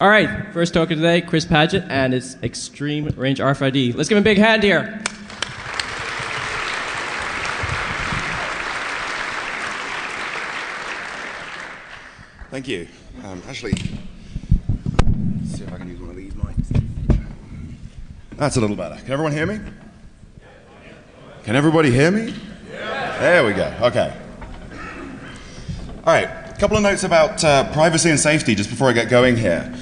All right, first talker today, Chris Paget and his Extreme Range RFID. Let's give him a big hand here. Thank you. Actually, let's see if I can use one of these mics. That's a little better. Can everyone hear me? Can everybody hear me? Yeah. There we go. Okay. All right. A couple of notes about privacy and safety just before I get going here.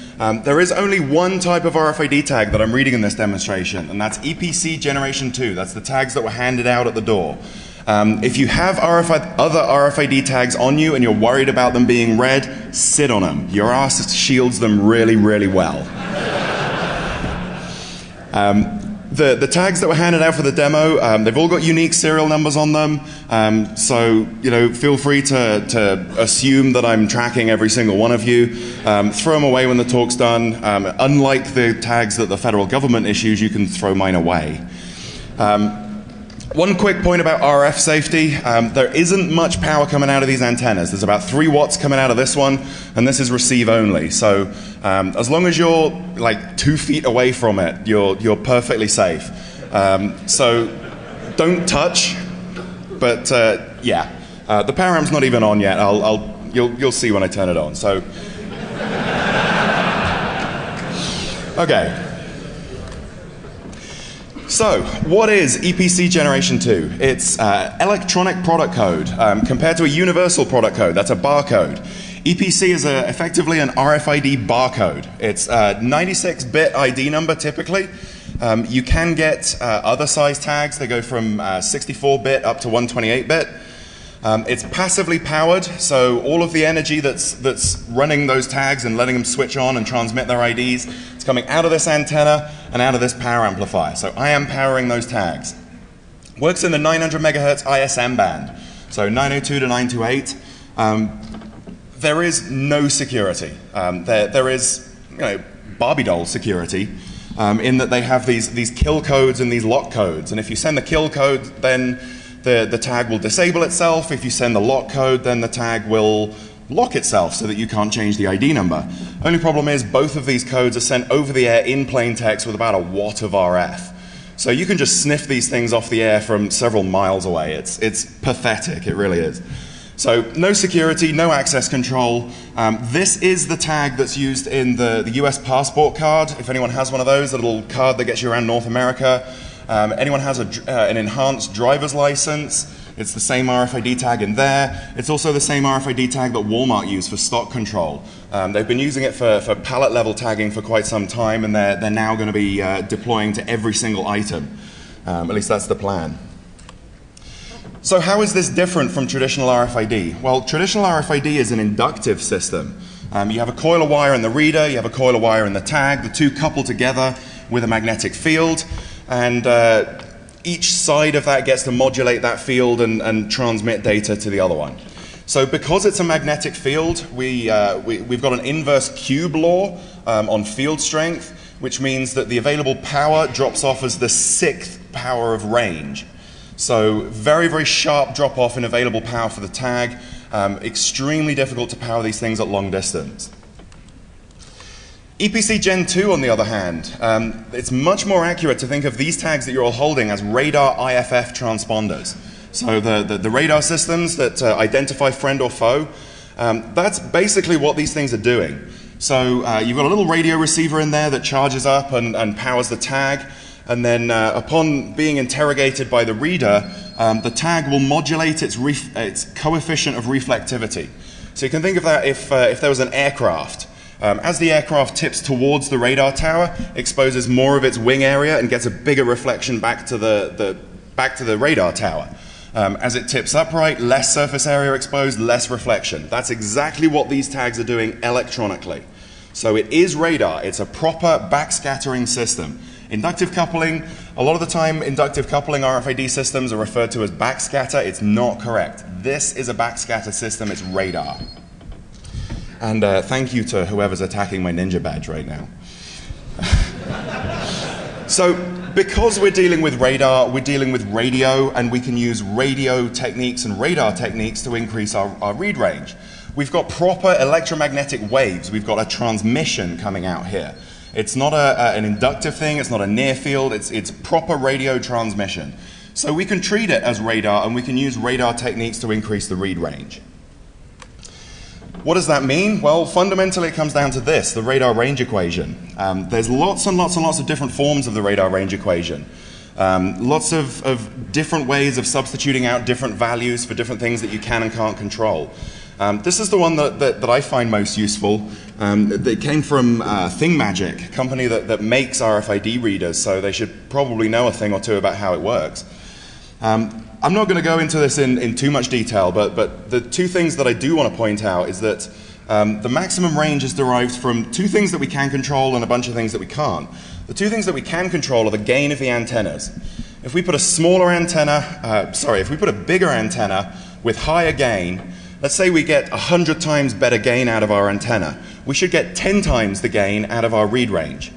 There is only one type of RFID tag that I'm reading in this demonstration, and that's EPC Gen2. That's the tags that were handed out at the door. If you have other RFID tags on you and you're worried about them being read, sit on them. Your ass shields them really, really well. The tags that were handed out for the demo, they've all got unique serial numbers on them. So, feel free to assume that I'm tracking every single one of you. Throw them away when the talk's done. Unlike the tags that the federal government issues, you can throw mine away. One quick point about RF safety. There isn't much power coming out of these antennas. There's about 3 watts coming out of this one, and this is receive only. So as long as you're like 2 feet away from it, you're perfectly safe. So don't touch, but yeah. The power amp's not even on yet. You'll see when I turn it on. So okay. So, what is EPC Gen2? It's electronic product code compared to a universal product code. That's a barcode. EPC is effectively an RFID barcode. It's a 96-bit ID number typically. You can get other size tags. They go from 64-bit up to 128-bit. It's passively powered, so all of the energy that's running those tags and letting them switch on and transmit their IDs, it's coming out of this antenna and out of this power amplifier. So I am powering those tags. Works in the 900 megahertz ISM band, so 902 to 928. There is no security. There is, Barbie doll security, in that they have these kill codes and these lock codes. And if you send the kill code, then the tag will disable itself. If you send the lock code, then the tag will lock itself so that you can't change the ID number. Only problem is both of these codes are sent over the air in plain text with about a watt of RF. So you can just sniff these things off the air from several miles away. It's pathetic, it really is. So no security, no access control. This is the tag that's used in the US passport card. If anyone has one of those, a little card that gets you around North America. Anyone has an enhanced driver's license, it's the same RFID tag in there. It's also the same RFID tag that Walmart used for stock control. They've been using it for pallet level tagging for quite some time, and they're now going to be deploying to every single item. At least that's the plan. So how is this different from traditional RFID? Well, traditional RFID is an inductive system. You have a coil of wire in the reader, you have a coil of wire in the tag, the two couple together with a magnetic field. And each side of that gets to modulate that field and transmit data to the other one. So because it's a magnetic field, we've got an inverse cube law on field strength, which means that the available power drops off as the 6th power of range. So very, very sharp drop off in available power for the tag. Extremely difficult to power these things at long distance. EPC Gen2, on the other hand, it's much more accurate to think of these tags that you're all holding as radar IFF transponders. So the radar systems that identify friend or foe, that's basically what these things are doing. So you've got a little radio receiver in there that charges up and powers the tag, and then upon being interrogated by the reader, the tag will modulate its coefficient of reflectivity. So you can think of that if there was an aircraft. As the aircraft tips towards the radar tower, exposes more of its wing area and gets a bigger reflection back to the radar tower. As it tips upright, less surface area exposed, less reflection. That's exactly what these tags are doing electronically. So it is radar. It's a proper backscattering system. Inductive coupling, a lot of the time inductive coupling RFID systems are referred to as backscatter. It's not correct. This is a backscatter system. It's radar. And thank you to whoever's attacking my ninja badge right now. So because we're dealing with radar, we're dealing with radio, and we can use radio techniques and radar techniques to increase our read range. We've got proper electromagnetic waves. We've got a transmission coming out here. It's not an inductive thing, it's not a near field, it's proper radio transmission. So we can treat it as radar, and we can use radar techniques to increase the read range. What does that mean? Well, fundamentally it comes down to this, the radar range equation. There's lots and lots and lots of different forms of the radar range equation. Lots of different ways of substituting out different values for different things that you can and can't control. This is the one that I find most useful. It came from ThingMagic, a company that makes RFID readers, so they should probably know a thing or two about how it works. I'm not going to go into this in too much detail, but the two things that I do want to point out is that the maximum range is derived from two things that we can control and a bunch of things that we can't. The two things that we can control are the gain of the antennas. If we put a smaller antenna, if we put a bigger antenna with higher gain, let's say we get 100 times better gain out of our antenna, we should get 10 times the gain out of our read range,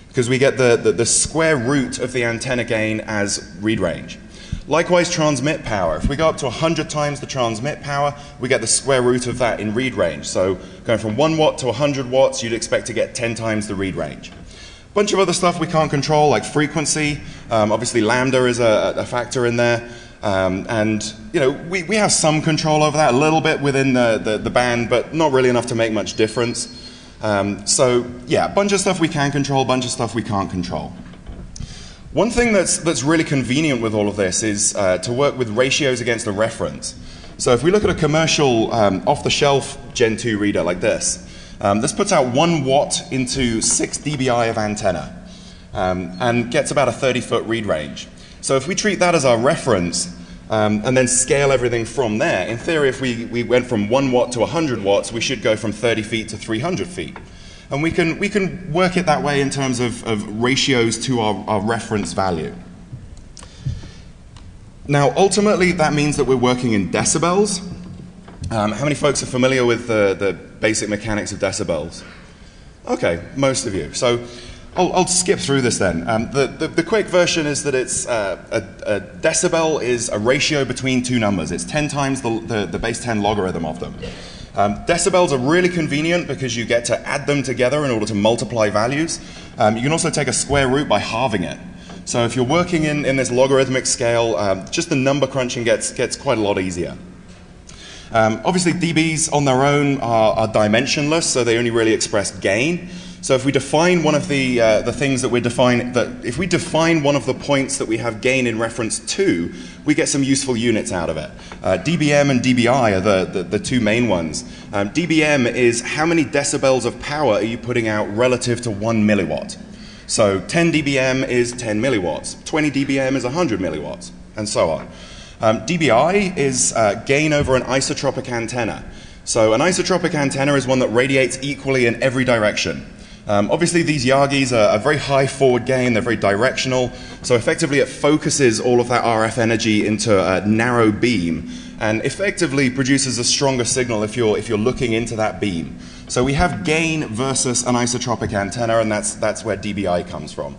because we get the square root of the antenna gain as read range. Likewise, transmit power. If we go up to 100 times the transmit power, we get the square root of that in read range. So going from 1 watt to 100 watts, you'd expect to get 10 times the read range. A bunch of other stuff we can't control, like frequency. Obviously, lambda is a factor in there. And you know, we have some control over that, a little bit within the band, but not really enough to make much difference. So yeah, a bunch of stuff we can control, a bunch of stuff we can't control. One thing that's really convenient with all of this is to work with ratios against a reference. So if we look at a commercial off-the-shelf Gen 2 reader like this, this puts out 1 watt into 6 dBi of antenna and gets about a 30-foot read range. So if we treat that as our reference and then scale everything from there, in theory, if we went from 1 watt to 100 watts, we should go from 30 feet to 300 feet. And we can work it that way in terms of ratios to our reference value. Now, ultimately, that means that we're working in decibels. How many folks are familiar with the basic mechanics of decibels? Okay, most of you. So I'll skip through this then. The quick version is that it's a decibel is a ratio between two numbers. It's 10 times the base 10 logarithm of them. Decibels are really convenient because you get to add them together in order to multiply values. You can also take a square root by halving it. So if you're working in this logarithmic scale, just the number crunching gets quite a lot easier. Obviously, dBs on their own are dimensionless, so they only really express gain. So if we define one of the things that we're defining, if we define one of the points that we have gain in reference to, we get some useful units out of it. dBm and dBi are the two main ones. dBm is how many decibels of power are you putting out relative to 1 milliwatt. So 10 dBm is 10 milliwatts, 20 dBm is 100 milliwatts, and so on. dBi is gain over an isotropic antenna. So an isotropic antenna is one that radiates equally in every direction. Obviously, these Yagis are very high forward gain, they're very directional, so effectively it focuses all of that RF energy into a narrow beam and effectively produces a stronger signal if you're looking into that beam. So we have gain versus an isotropic antenna, and that's where dBi comes from.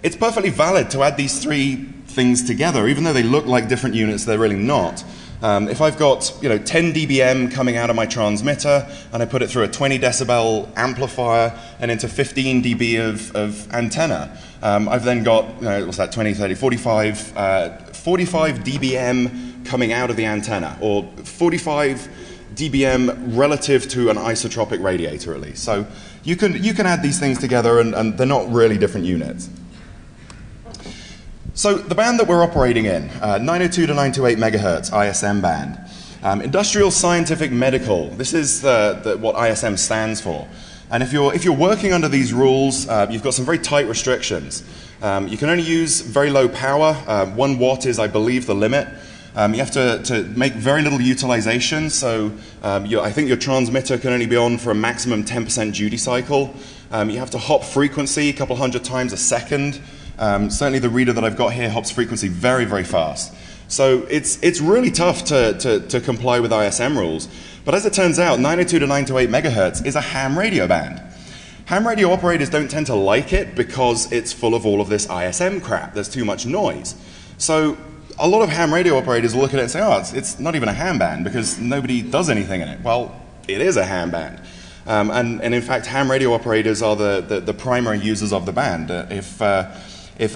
It's perfectly valid to add these three things together, even though they look like different units, they're really not. If I've got 10 dBm coming out of my transmitter and I put it through a 20 decibel amplifier and into 15 dB of antenna, I've then got, what's that, 20, 30, 45 dBm coming out of the antenna, or 45 dBm relative to an isotropic radiator at least. So you can add these things together and they're not really different units. So the band that we're operating in, 902 to 928 megahertz ISM band. Industrial, scientific, medical, this is what ISM stands for. And if you're working under these rules, you've got some very tight restrictions. You can only use very low power. 1 watt is, I believe, the limit. You have to make very little utilization, so I think your transmitter can only be on for a maximum 10% duty cycle. You have to hop frequency a couple hundred times a second. Certainly the reader that I've got here hops frequency very, very fast. So it's really tough to comply with ISM rules. But as it turns out, 902 to 928 megahertz is a ham radio band. Ham radio operators don't tend to like it because it's full of all of this ISM crap. There's too much noise. So a lot of ham radio operators will look at it and say, oh, it's not even a ham band because nobody does anything in it. Well, it is a ham band. And in fact, ham radio operators are the primary users of the band. If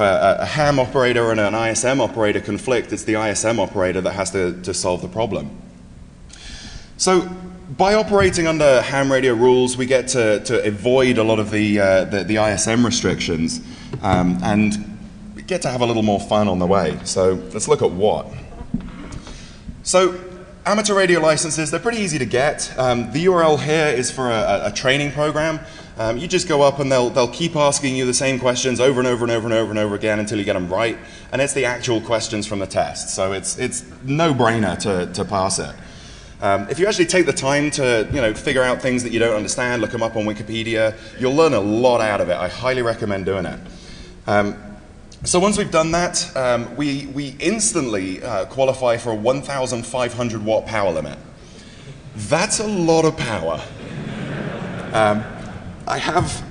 a ham operator and an ISM operator conflict, it's the ISM operator that has to solve the problem. So by operating under ham radio rules, we get to avoid a lot of the ISM restrictions, and we get to have a little more fun on the way. So let's look at what. So amateur radio licenses, they're pretty easy to get. The URL here is for a training program. You just go up and they'll keep asking you the same questions over and over and over and over and over again until you get them right. And it's the actual questions from the test. So it's no-brainer to pass it. If you actually take the time to figure out things that you don't understand, look them up on Wikipedia, you'll learn a lot out of it. I highly recommend doing it. So once we've done that, we instantly qualify for a 1,500 watt power limit. That's a lot of power. I have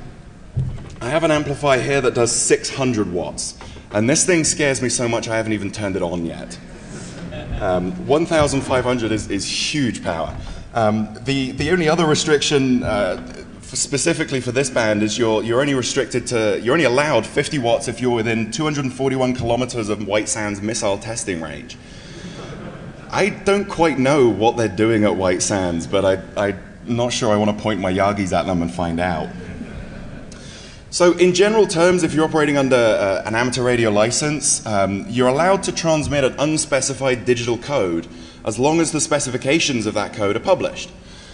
an amplifier here that does 600 watts, and this thing scares me so much I haven't even turned it on yet. 1,500 is huge power. The only other restriction specifically for this band is you're only allowed 50 watts if you're within 241 kilometers of White Sands missile testing range. I don't quite know what they're doing at White Sands, but I'm not sure I want to point my Yagis at them and find out. So in general terms, if you're operating under an amateur radio license, you're allowed to transmit an unspecified digital code as long as the specifications of that code are published.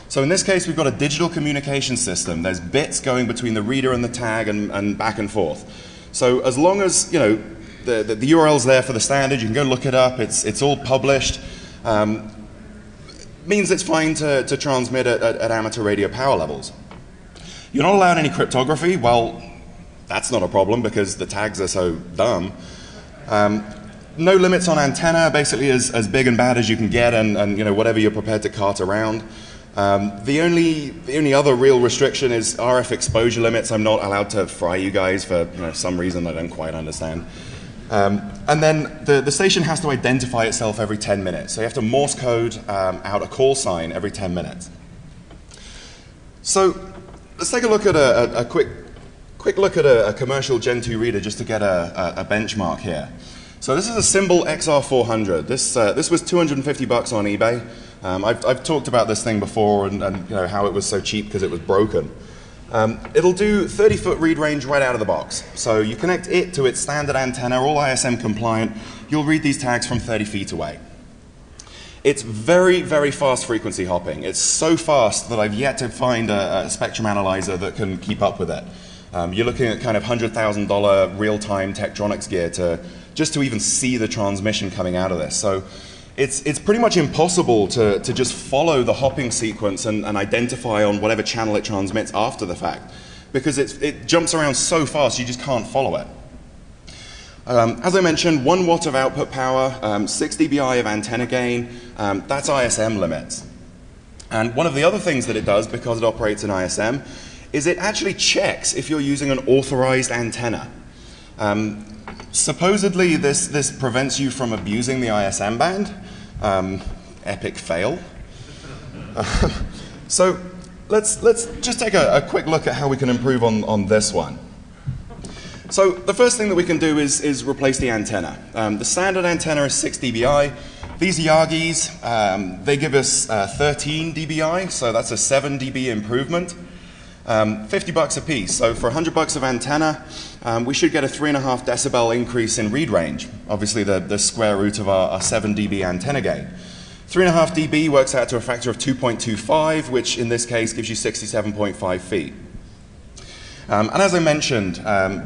So in this case, we've got a digital communication system. There's bits going between the reader and the tag and back and forth. So as long as the URL's there for the standard, you can go look it up, it's all published, means it's fine to transmit at amateur radio power levels. You're not allowed any cryptography. Well, that's not a problem because the tags are so dumb. No limits on antenna, basically as big and bad as you can get, and whatever you're prepared to cart around. The only other real restriction is RF exposure limits. I'm not allowed to fry you guys for some reason I don't quite understand. And then the station has to identify itself every 10 minutes. So you have to Morse code out a call sign every 10 minutes. So let's take a look at a quick look at a commercial Gen 2 reader just to get a benchmark here. So this is a Symbol XR400. This was $250 on eBay. I've talked about this thing before and how it was so cheap because it was broken. It'll do 30-foot read range right out of the box. So you connect it to its standard antenna, all ISM compliant. You'll read these tags from 30 feet away. It's very, very fast frequency hopping. It's so fast that I've yet to find a spectrum analyzer that can keep up with it. You're looking at kind of $100,000 real-time Tektronix gear just to even see the transmission coming out of this. So it's pretty much impossible to just follow the hopping sequence and identify on whatever channel it transmits after the fact, because it jumps around so fast you just can't follow it. As I mentioned, 1 watt of output power, 6 dBi of antenna gain, that's ISM limits. And one of the other things that it does, because it operates in ISM, is it actually checks if you're using an authorized antenna. Supposedly this prevents you from abusing the ISM band. Epic fail. So let's just take a quick look at how we can improve on this one. So the first thing that we can do is replace the antenna. The standard antenna is 6 dBi. These Yagis, they give us 13 dBi, so that's a 7 dB improvement. $50 a piece. So for $100 of antenna, we should get a 3.5 decibel increase in read range. Obviously the square root of our 7 dB antenna gain. 3.5 dB works out to a factor of 2.25, which in this case gives you 67.5 feet. And as I mentioned,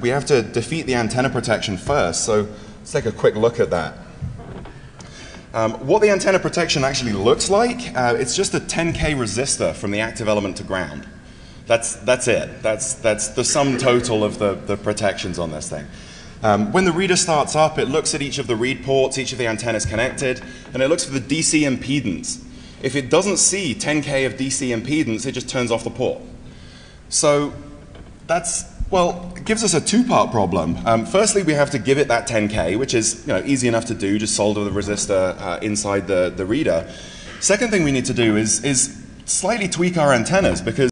we have to defeat the antenna protection first, so let's take a quick look at that. What the antenna protection actually looks like, it's just a 10K resistor from the active element to ground. That's it. That's the sum total of the protections on this thing. When the reader starts up, it looks at each of the read ports, each of the antennas connected, and it looks for the DC impedance. If it doesn't see 10K of DC impedance, it just turns off the port. So it gives us a two-part problem. Firstly, we have to give it that 10K, which is easy enough to do, just solder the resistor inside the reader. Second thing we need to do is slightly tweak our antennas because